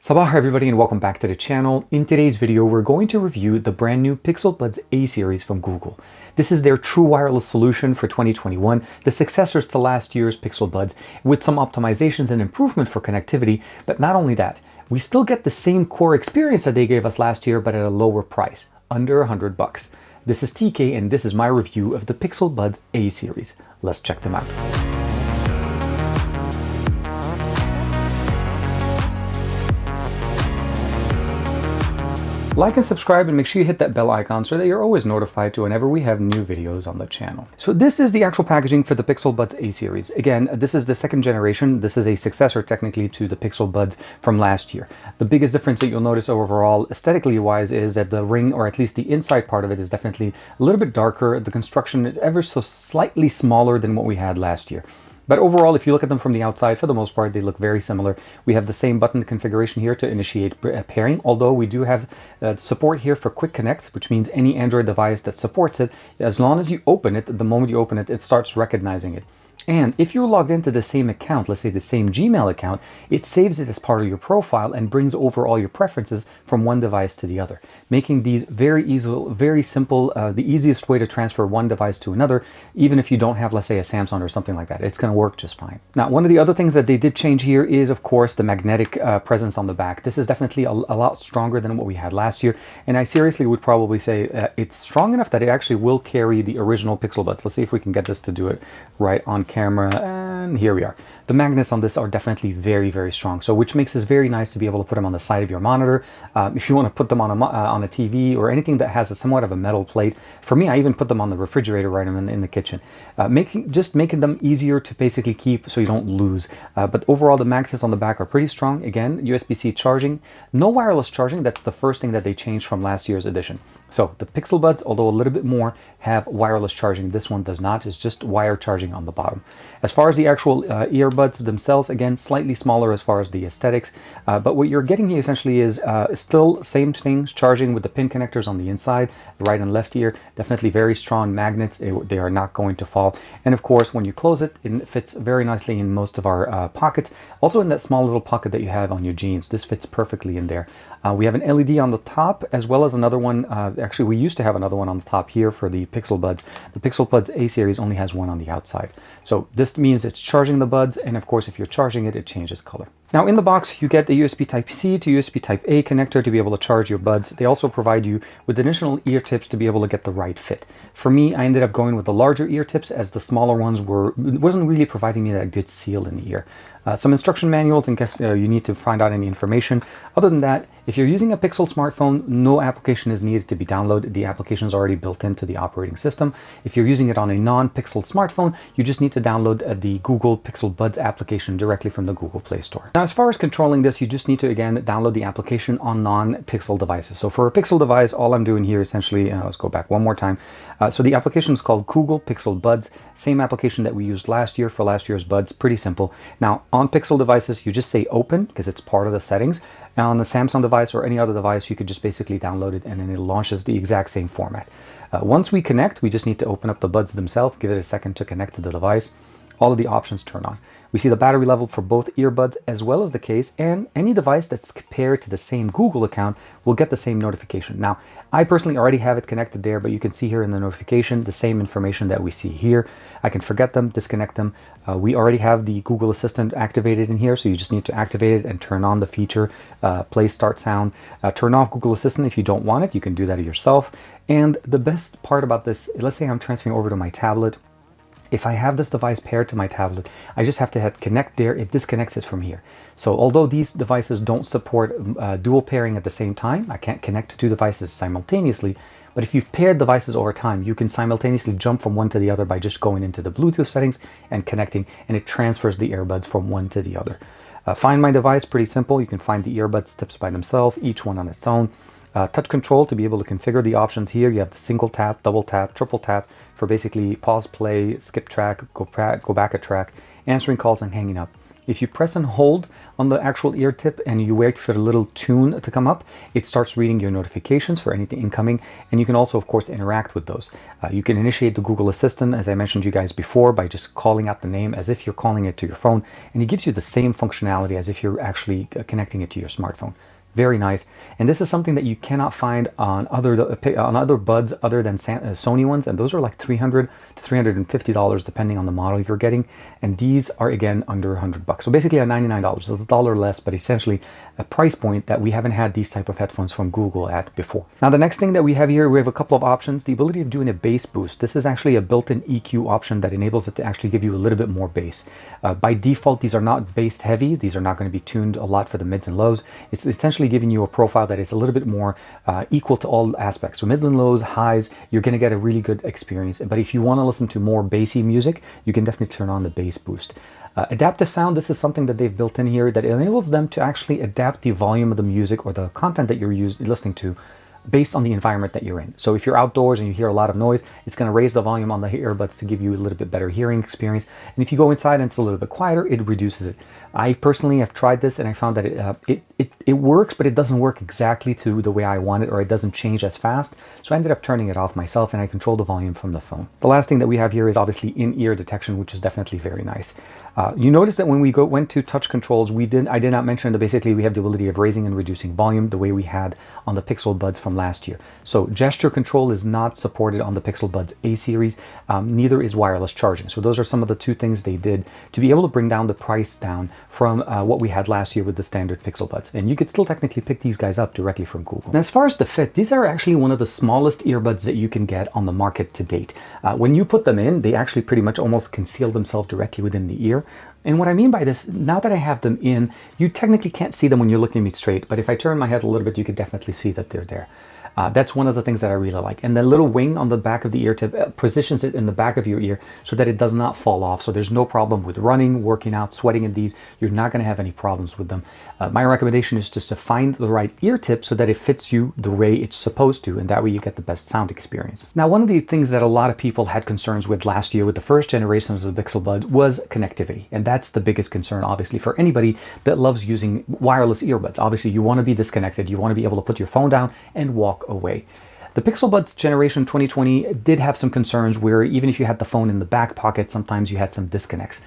Sabah everybody and welcome back to the channel. In today's video, we're going to review the brand new Pixel Buds A series from Google. This is their true wireless solution for 2021, the successors to last year's Pixel Buds, with some optimizations and improvement for connectivity. But not only that, we still get the same core experience that they gave us last year, but at a lower price, under $100. This is TK and this is my review of the Pixel Buds A series. Let's check them out. Like and subscribe and make sure you hit that bell icon so that you're always notified to whenever we have new videos on the channel. So this is the actual packaging for the Pixel Buds A series. Again, this is the second generation. This is a successor technically to the Pixel Buds from last year. The biggest difference that you'll notice overall aesthetically wise is that the ring, or at least the inside part of it, is definitely a little bit darker. The construction is ever so slightly smaller than what we had last year. But overall, if you look at them from the outside, for the most part, they look very similar. We have the same button configuration here to initiate pairing, although we do have support here for Quick Connect, which means any Android device that supports it, as long as you open it, the moment you open it, it starts recognizing it. And if you're logged into the same account, let's say the same Gmail account, it saves it as part of your profile and brings over all your preferences from one device to the other, making these very easy, very simple, the easiest way to transfer one device to another, even if you don't have, let's say, a Samsung or something like that. It's going to work just fine. Now, one of the other things that they did change here is, of course, the magnetic presence on the back. This is definitely a lot stronger than what we had last year, and I seriously would probably say it's strong enough that it actually will carry the original Pixel Buds. Let's see if we can get this to do it right on camera, and here we are. The magnets on this are definitely very, very strong, so which makes this very nice to be able to put them on the side of your monitor. If you want to put them on a TV or anything that has somewhat of a metal plate. For me, I even put them on the refrigerator right in the kitchen, making them easier to basically keep so you don't lose. But overall, the magnets on the back are pretty strong. Again, USB-C charging, no wireless charging. That's the first thing that they changed from last year's edition. So the Pixel Buds, although a little bit more, have wireless charging. This one does not. It's just wire charging on the bottom. As far as the actual earbuds themselves, again, slightly smaller as far as the aesthetics. But what you're getting here essentially is still same things, charging with the pin connectors on the inside, right and left ear. Definitely very strong magnets. They are not going to fall. And of course, when you close it, it fits very nicely in most of our pockets. Also in that small little pocket that you have on your jeans. This fits perfectly in there. We have an LED on the top, as well as another one. Actually, we used to have another one on the top here for the Pixel Buds. The Pixel Buds A series only has one on the outside. So this means it's charging the buds, and of course, if you're charging it, it changes color. Now in the box, you get the USB Type-C to USB Type-A connector to be able to charge your buds. They also provide you with additional ear tips to be able to get the right fit. For me, I ended up going with the larger ear tips, as the smaller ones wasn't really providing me that good seal in the ear. Some instruction manuals in case you need to find out any information. Other than that, if you're using a Pixel smartphone, no application is needed to be downloaded. The application is already built into the operating system. If you're using it on a non-Pixel smartphone, you just need to download the Google Pixel Buds application directly from the Google Play Store. Now, as far as controlling this, you just need to, again, download the application on non-Pixel devices. So for a Pixel device, all I'm doing here essentially, let's go back one more time. So the application is called Google Pixel Buds, same application that we used last year for last year's Buds, pretty simple. Now, on Pixel devices, you just say open because it's part of the settings. Now, on the Samsung device or any other device, you could just basically download it and then it launches the exact same format. Once we connect, we just need to open up the buds themselves, give it a second to connect to the device. All of the options turn on. We see the battery level for both earbuds as well as the case, and any device that's paired to the same Google account will get the same notification. Now, I personally already have it connected there, but you can see here in the notification the same information that we see here. I can forget them, disconnect them. We already have the Google Assistant activated in here, so you just need to activate it and turn on the feature, play start sound. Turn off Google Assistant if you don't want it. You can do that yourself. And the best part about this, let's say I'm transferring over to my tablet. If I have this device paired to my tablet, I just have to hit connect there. It disconnects it from here. So although these devices don't support dual pairing at the same time, I can't connect to two devices simultaneously. But if you've paired devices over time, you can simultaneously jump from one to the other by just going into the Bluetooth settings and connecting, and it transfers the earbuds from one to the other. Find my device, pretty simple. You can find the earbud tips by themselves, each one on its own. Touch control to be able to configure the options here. You have the single tap, double tap, triple tap for basically pause, play, skip track, go back a track, answering calls and hanging up. If you press and hold on the actual ear tip and you wait for the little tune to come up, it starts reading your notifications for anything incoming, and you can also, of course, interact with those. You can initiate the Google Assistant, as I mentioned to you guys before, by just calling out the name as if you're calling it to your phone, and it gives you the same functionality as if you're actually connecting it to your smartphone. Very nice. And this is something that you cannot find on other buds other than Sony ones, and those are like $300 to $350 depending on the model you're getting, and these are again under $100. So basically at $99, so it's $1 less, but essentially a price point that we haven't had these type of headphones from Google at before. Now the next thing that we have here, we have a couple of options. The ability of doing a bass boost. This is actually a built-in EQ option that enables it to actually give you a little bit more bass. By default, these are not bass heavy. These are not going to be tuned a lot for the mids and lows. It's essentially giving you a profile that is a little bit more equal to all aspects. So mids and lows, highs, you're going to get a really good experience. But if you want to listen to more bassy music, you can definitely turn on the bass boost. Adaptive sound, this is something that they've built in here that enables them to actually adapt the volume of the music or the content that you're listening to based on the environment that you're in. So if you're outdoors and you hear a lot of noise, it's going to raise the volume on the earbuds to give you a little bit better hearing experience. And if you go inside and it's a little bit quieter, it reduces it. I personally have tried this and I found that it works, but it doesn't work exactly to the way I want it, or it doesn't change as fast. So I ended up turning it off myself, and I control the volume from the phone. The last thing that we have here is obviously in-ear detection, which is definitely very nice. You notice that when we went to touch controls, I did not mention that basically we have the ability of raising and reducing volume the way we had on the Pixel Buds from last year. So gesture control is not supported on the Pixel Buds A series, neither is wireless charging. So those are some of the two things they did to be able to bring down the price down from what we had last year with the standard Pixel Buds. And you could still technically pick these guys up directly from Google. And as far as the fit, these are actually one of the smallest earbuds that you can get on the market to date. When you put them in, they actually pretty much almost conceal themselves directly within the ear. And what I mean by this, now that I have them in, you technically can't see them when you're looking at me straight, but if I turn my head a little bit, you could definitely see that they're there. That's one of the things that I really like. And the little wing on the back of the ear tip positions it in the back of your ear so that it does not fall off. So there's no problem with running, working out, sweating in these. You're not going to have any problems with them. My recommendation is just to find the right ear tip so that it fits you the way it's supposed to, and that way you get the best sound experience. Now, one of the things that a lot of people had concerns with last year with the first generations of the Pixel Bud was connectivity. And that's the biggest concern, obviously, for anybody that loves using wireless earbuds. Obviously, you want to be disconnected. You want to be able to put your phone down and walk away. The Pixel Buds generation 2020 did have some concerns where even if you had the phone in the back pocket, sometimes you had some disconnects.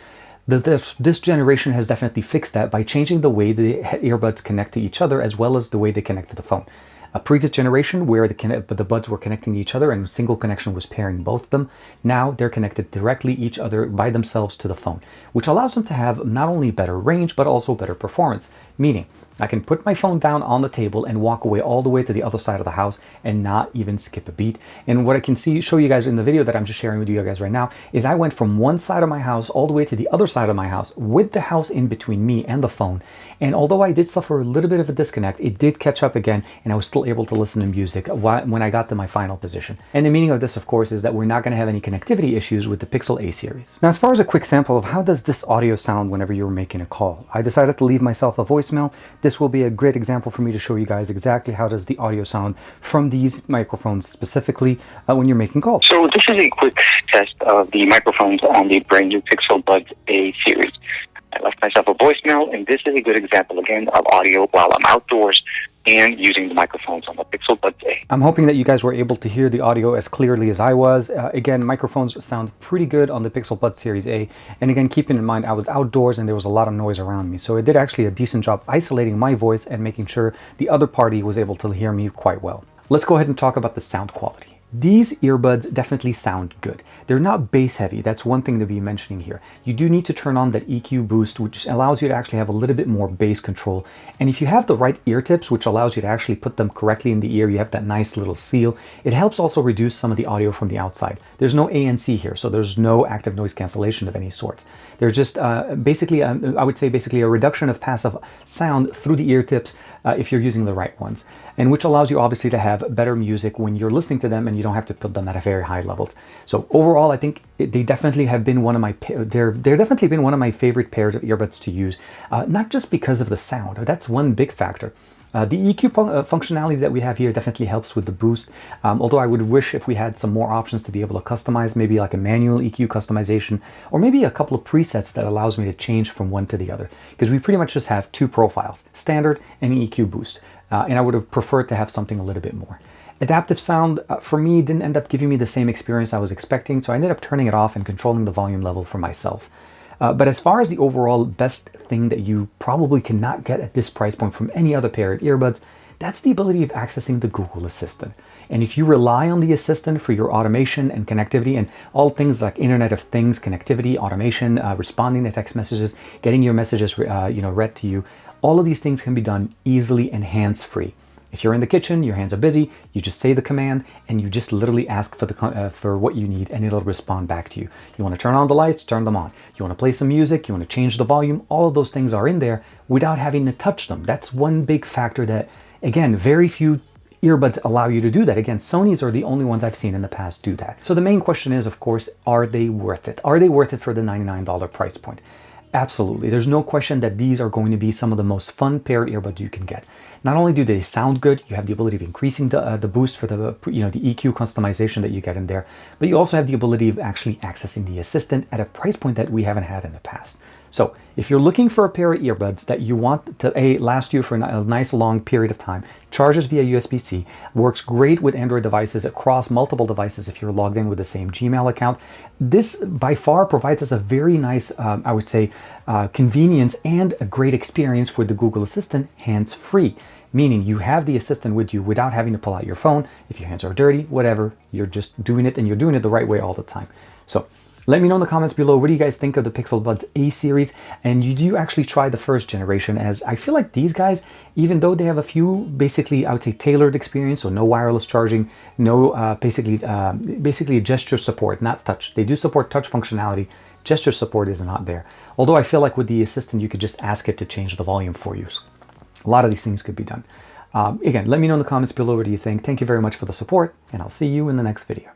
This generation has definitely fixed that by changing the way the earbuds connect to each other as well as the way they connect to the phone. A previous generation where the buds were connecting to each other and a single connection was pairing both of them, now they're connected directly each other by themselves to the phone, which allows them to have not only better range but also better performance, meaning I can put my phone down on the table and walk away all the way to the other side of the house and not even skip a beat. And what I can show you guys in the video that I'm just sharing with you guys right now is I went from one side of my house all the way to the other side of my house with the house in between me and the phone. And although I did suffer a little bit of a disconnect, it did catch up again and I was still able to listen to music when I got to my final position. And the meaning of this, of course, is that we're not going to have any connectivity issues with the Pixel A series. Now, as far as a quick sample of how does this audio sound whenever you're making a call, I decided to leave myself a voicemail. This will be a great example for me to show you guys exactly how does the audio sound from these microphones specifically when you're making calls. So this is a quick test of the microphones on the brand new Pixel Buds A series. I left myself a voicemail, and this is a good example again of audio while I'm outdoors and using the microphones on the Pixel Buds A. I'm hoping that you guys were able to hear the audio as clearly as I was. Again, microphones sound pretty good on the Pixel Buds Series A. And again, keeping in mind, I was outdoors and there was a lot of noise around me. So it did actually a decent job isolating my voice and making sure the other party was able to hear me quite well. Let's go ahead and talk about the sound quality. These earbuds definitely sound good. They're not bass heavy. That's one thing to be mentioning here. You do need to turn on that EQ boost, which allows you to actually have a little bit more bass control. And if you have the right ear tips, which allows you to actually put them correctly in the ear, you have that nice little seal. It helps also reduce some of the audio from the outside. There's no ANC here, so there's no active noise cancellation of any sorts. There's just basically, I would say basically a reduction of passive sound through the ear tips if you're using the right ones. And which allows you obviously to have better music when you're listening to them and you don't have to put them at a very high levels. So overall, I think they definitely have been one of my, they're definitely been one of my favorite pairs of earbuds to use. Not just because of the sound, that's one big factor. The EQ functionality that we have here definitely helps with the boost, although I would wish if we had some more options to be able to customize, maybe like a manual EQ customization, or maybe a couple of presets that allows me to change from one to the other, because we pretty much just have two profiles, standard and EQ boost, and I would have preferred to have something a little bit more. Adaptive sound, for me, didn't end up giving me the same experience I was expecting, so I ended up turning it off and controlling the volume level for myself. But as far as the overall best thing that you probably cannot get at this price point from any other pair of earbuds, that's the ability of accessing the Google Assistant. And if you rely on the Assistant for your automation and connectivity and all things like Internet of Things, connectivity, automation, responding to text messages, getting your messages read to you, all of these things can be done easily and hands-free. If you're in the kitchen, your hands are busy, you just say the command and you just literally ask for what you need and it'll respond back to you. You want to turn on the lights, turn them on. You want to play some music, you want to change the volume, all of those things are in there without having to touch them. That's one big factor that, again, very few earbuds allow you to do that. Again, Sony's are the only ones I've seen in the past do that. So the main question is, of course, are they worth it? Are they worth it for the $99 price point? Absolutely. There's no question that these are going to be some of the most fun pair of earbuds you can get. Not only do they sound good, you have the ability of increasing the boost for the EQ customization that you get in there, but you also have the ability of actually accessing the Assistant at a price point that we haven't had in the past. So if you're looking for a pair of earbuds that you want to last you for a nice long period of time, charges via USB-C, works great with Android devices across multiple devices if you're logged in with the same Gmail account, this by far provides us a very nice, I would say, convenience and a great experience for the Google Assistant hands-free. Meaning you have the Assistant with you without having to pull out your phone. If your hands are dirty, whatever, you're just doing it and you're doing it the right way all the time. So let me know in the comments below, what do you guys think of the Pixel Buds A series? And do you actually try the first generation? As I feel like these guys, even though they have a few basically, I would say, tailored experience, so no wireless charging, no basically gesture support, not touch. They do support touch functionality. Gesture support is not there. Although I feel like with the Assistant, you could just ask it to change the volume for you. A lot of these things could be done. Again, let me know in the comments below what do you think. Thank you very much for the support, and I'll see you in the next video.